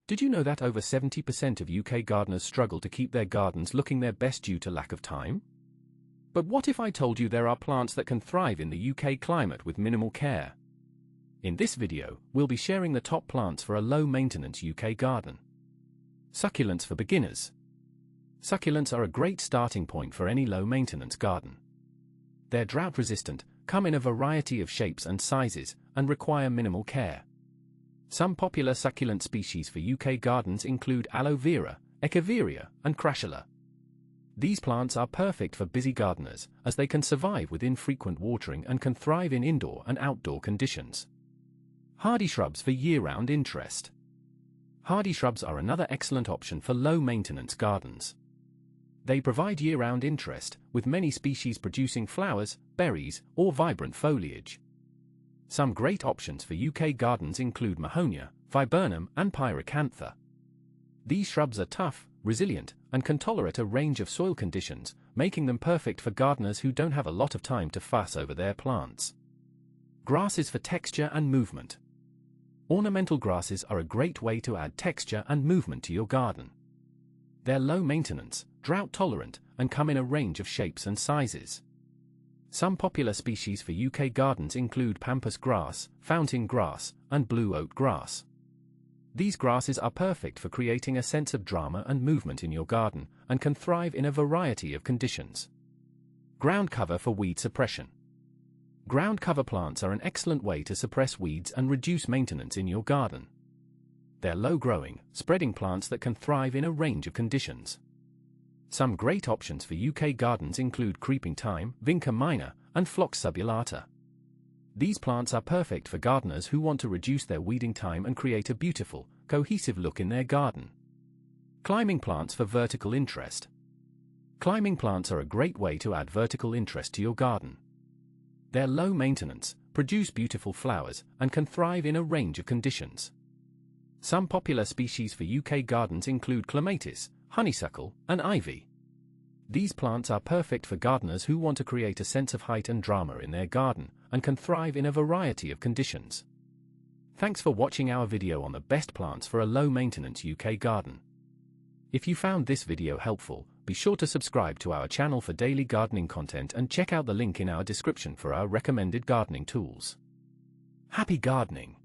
Did you know that over 70% of UK gardeners struggle to keep their gardens looking their best due to lack of time? But what if I told you there are plants that can thrive in the UK climate with minimal care? In this video, we'll be sharing the top plants for a low-maintenance UK garden. Succulents for beginners. Succulents are a great starting point for any low-maintenance garden. They're drought-resistant, come in a variety of shapes and sizes, and require minimal care. Some popular succulent species for UK gardens include aloe vera, echeveria, and crasula. These plants are perfect for busy gardeners, as they can survive with infrequent watering and can thrive in indoor and outdoor conditions. Hardy shrubs for year-round interest. Hardy shrubs are another excellent option for low-maintenance gardens. They provide year-round interest, with many species producing flowers, berries, or vibrant foliage. Some great options for UK gardens include Mahonia, Viburnum, and Pyracantha. These shrubs are tough, resilient, and can tolerate a range of soil conditions, making them perfect for gardeners who don't have a lot of time to fuss over their plants. Grasses for texture and movement. Ornamental grasses are a great way to add texture and movement to your garden. They're low maintenance, drought tolerant, and come in a range of shapes and sizes. Some popular species for UK gardens include pampas grass, fountain grass, and blue oat grass. These grasses are perfect for creating a sense of drama and movement in your garden, and can thrive in a variety of conditions. Ground cover for weed suppression. Ground cover plants are an excellent way to suppress weeds and reduce maintenance in your garden. They're low-growing, spreading plants that can thrive in a range of conditions. Some great options for UK gardens include creeping thyme, vinca minor, and phlox subulata. These plants are perfect for gardeners who want to reduce their weeding time and create a beautiful, cohesive look in their garden. Climbing plants for vertical interest. Climbing plants are a great way to add vertical interest to your garden. They're low maintenance, produce beautiful flowers, and can thrive in a range of conditions. Some popular species for UK gardens include clematis, honeysuckle, and ivy. These plants are perfect for gardeners who want to create a sense of height and drama in their garden, and can thrive in a variety of conditions. Thanks for watching our video on the best plants for a low-maintenance UK garden. If you found this video helpful, be sure to subscribe to our channel for daily gardening content and check out the link in our description for our recommended gardening tools. Happy gardening!